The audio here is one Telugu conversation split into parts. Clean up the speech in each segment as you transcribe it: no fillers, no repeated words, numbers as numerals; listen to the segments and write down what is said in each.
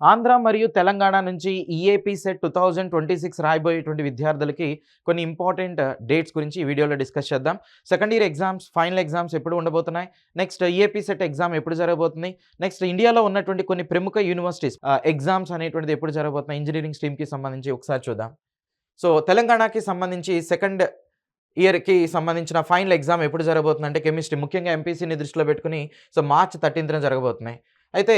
ఆంధ్ర మరియు తెలంగాణ నుంచి ఈఏపీ సెట్ 2026 రాయబోయేటువంటి విద్యార్థులకి కొన్ని ఇంపార్టెంట్ డేట్స్ గురించి ఈ వీడియోలో డిస్కస్ చేద్దాం. Second year exams, final exams ఎప్పుడు ఉండబోతున్నాయి? నెక్స్ట్ ఈఏపీ సెట్ ఎగ్జామ్ ఎప్పుడు జరగబోతుంది? నెక్స్ట్ ఇండియాలో ఉన్నటువంటి కొన్ని ప్రముఖ యూనివర్సిటీస్ ఎగ్జామ్స్ అనేటువంటిది ఎప్పుడు జరగబోతున్నాయి? ఇంజినీరింగ్ స్ట్రీమ్‌కి సంబంధించి ఒకసారి చూద్దాం. సో, తెలంగాణకి సంబంధించి సెకండ్ ఇయర్‌కి సంబంధించిన ఫైనల్ ఎగ్జామ్ ఎప్పుడు జరగబోతుందంటే కెమిస్ట్రీ, ముఖ్యంగా ఎంపీసీని దృష్టిలో పెట్టుకొని మార్చ్ 13న జరగబోతున్నాయి. అయితే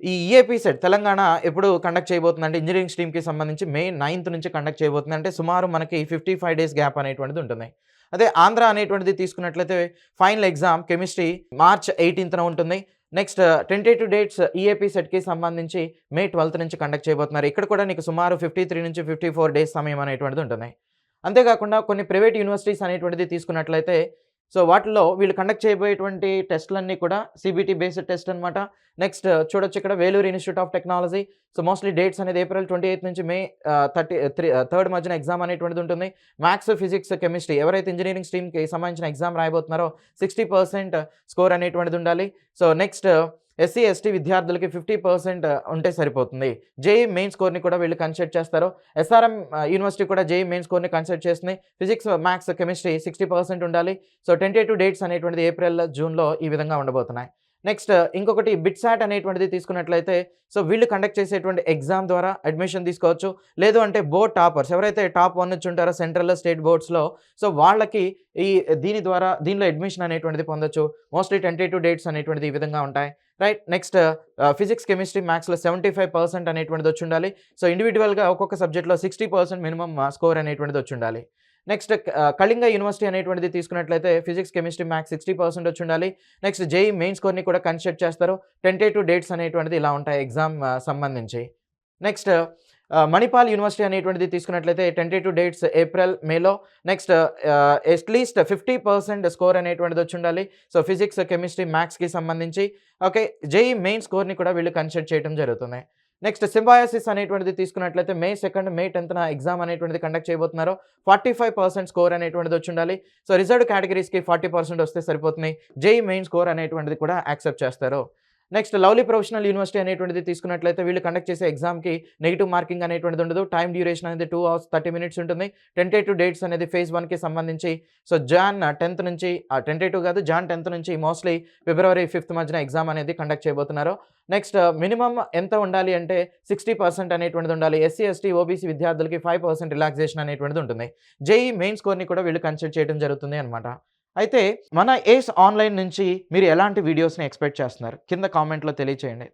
ఈ ఈఏపీ సెట్ తెలంగాణ ఎప్పుడు కండక్ట్ చేయబోతుందంటే ఇంజినీరింగ్ స్ట్రీమ్‌కి సంబంధించి మే 9థ్ నుంచి కండక్ట్ చేయబోతుంది. అంటే సుమారు మనకి 55 డేస్ గ్యాప్ అనేటువంటిది ఉంటుంది. అదే ఆంధ్ర అనేటువంటిది తీసుకున్నట్లయితే ఫైనల్ ఎగ్జామ్ కెమిస్ట్రీ మార్చ్ 18థ్‌న ఉంటుంది. నెక్స్ట్ టెంటేటివ్ డేట్స్ ఈఏపీ సెట్‌కి సంబంధించి మే 12థ్ నుంచి కండక్ట్ చేయబోతున్నారు. ఇక్కడ కూడా నీకు సుమారు 53 నుంచి 54 డేస్ సమయం అనేటువంటిది ఉంటుంది. అంతేకాకుండా కొన్ని ప్రైవేట్ యూనివర్సిటీస్ అనేటువంటిది తీసుకున్నట్లయితే సో, వాటిల్లో వీళ్ళు కండక్ట్ చేయబోయేటువంటి టెస్ట్‌లన్నీ కూడా సీబీటీ బేస్డ్ టెస్ట్ అనమాట. నెక్స్ట్ చూడొచ్చు ఇక్కడ Vellore institute of technology. So, mostly dates అనేది ఏప్రిల్ 28 నుంచి మే 3 మధ్యన ఎగ్జామ్ అనేటువంటిది ఉంటుంది. మ్యాథ్స్, ఫిజిక్స్, కెమిస్ట్రీ ఎవరైతే ఇంజినీరింగ్ స్ట్రీమ్‌కి సంబంధించిన ఎగ్జామ్ రాయబోతున్నారో 60% స్కోర్ అనేటువంటిది ఉండాలి. సో, నెక్స్ట్ ఎస్సీ, ఎస్టీ విద్యార్థులకి 50% ఉంటే సరిపోతుంది. జేఈఈ మెయిన్ స్కోర్‌ని కూడా వీళ్ళు కన్సిడర్ చేస్తారు. ఎస్ఆర్ఎం యూనివర్సిటీ కూడా జేఈఈ మెయిన్ స్కోర్‌ని కన్సిడర్ చేస్తుంది. ఫిజిక్స్, మ్యాథ్స్, కెమిస్ట్రీ 60% ఉండాలి. సో, టెంటేటివ్ డేట్స్ అనేటువంటిది ఏప్రిల్, జూన్‌లో ఈ విధంగా ఉండబోతున్నాయి. నెక్స్ట్ ఇంకొకటి బిట్సాట్ అనేటువంటిది తీసుకున్నట్లయితే సో, వీళ్ళు కండక్ట్ చేసేటువంటి ఎగ్జామ్ ద్వారా అడ్మిషన్ తీసుకోవచ్చు. లేదు అంటే బోర్డ్ టాపర్స్ ఎవరైతే టాప్ 1 వచ్చి ఉంటారో సెంట్రల్, స్టేట్ బోర్డ్స్‌లో సో, వాళ్ళకి దీనిలో అడ్మిషన్ అనేటువంటిది పొందొచ్చు. మోస్ట్‌లీ టెంటేటివ్ డేట్స్ అనేటువంటిది ఈ విధంగా ఉంటాయి. రైట్. నెక్స్ట్ ఫిజిక్స్, కెమిస్ట్రీ, మ్యాథ్స్‌లో 75% అనేటువంటిది వచ్చుండాలి. సో, ఇండివిడ్యువల్‌గా ఒక్కొక్క సబ్జెక్ట్‌లో 60% మినిమమ్ స్కోర్ అనేటువంటిది వచ్చుండాలి. నెక్స్ట్ కళింగ యూనివర్సిటీ అనేటువంటిది తీసుకున్నట్లయితే ఫిజిక్స్, కెమిస్ట్రీ, మ్యాథ్స్ 60% వచ్చుండాలి. నెక్స్ట్ జేఈఈ మెయిన్ స్కోర్‌ని కూడా కన్సిడర్ చేస్తారు. టెంటేటివ్ డేట్స్ అనేటువంటిది ఇలా ఉంటాయి ఎగ్జామ్ సంబంధించి. నెక్స్ట్ మణిపాల్ యూనివర్సిటీ అనేటువంటిది తీసుకున్నట్లయితే టెంటేటివ్ డేట్స్ ఏప్రిల్, మేలో. నెక్స్ట్ అట్‌లీస్ట్ 50% స్కోర్ అనేటువంటిది వచ్చుండాలి. సో, ఫిజిక్స్, కెమిస్ట్రీ, మ్యాథ్స్‌కి సంబంధించి. ఓకే. జేఈఈ మెయిన్ స్కోర్‌ని కూడా వీళ్ళు కన్సిడర్ చేయడం జరుగుతుంది. నెక్స్ట్ సింబయాసిస్ అనేటువంటిది తీసుకున్నట్లయితే మే 2, మే 10థ్‌న ఎగ్జామ్ అనేటువంటిది కండక్ట్ చేయబోతున్నారు. 45% స్కోర్ అనేటువంటిది వచ్చుండాలి. సో, రిజర్వ్డ్ కేటగిరీస్‌కి 40% వస్తే సరిపోతుంది. జేఈఈ మెయిన్ స్కోర్ అనేటువంటిది కూడా యాక్సెప్ట్ చేస్తారు. నెక్స్ట్ లవ్లీ ప్రొఫెషనల్ యూనివర్సిటీ అనేటువంటిది తీసుకున్నట్లయితే వీళ్ళు కండక్ట్ చేసే ఎగ్జామ్‌కి నెగెటివ్ మార్కింగ్ అనేటువంటిది ఉండదు. టైమ్ డ్యూరేషన్ అనేది 2 అవర్స్ 30 మినిట్స్ ఉంటుంది. టెంటేటివ్ డేట్స్ అనేది ఫేజ్ 1కి సంబంధించి సో, జాన్ 10థ్ నుంచి టెంటేటివ్ కాదు జాన్ 10థ్ నుంచి మోస్ట్‌లీ ఫిబ్రవరి 5థ్ మధ్యన ఎగ్జామ్ అనేది కండక్ట్ చేయబోతున్నారు. నెక్స్ట్ మినిమమ్ ఎంత ఉండాలి అంటే 60% అనేటువంటిది ఉండాలి. ఎస్సీ, ఎస్టీ, ఓబీసీ విద్యార్థులకి 5% రిలాక్సేషన్ అనేటువంటిది ఉంటుంది. జేఈఈ మెయిన్ స్కోర్‌ని కూడా వీళ్ళు కన్సిడర్ చేయడం జరుగుతుంది అనమాట. అయితే మన ఏస్ ఆన్‌లైన్ నుంచి మీరు ఎలాంటి వీడియోస్‌ని ఎక్స్‌పెక్ట్ చేస్తున్నారు? కింద కామెంట్‌లో తెలియచేయండి.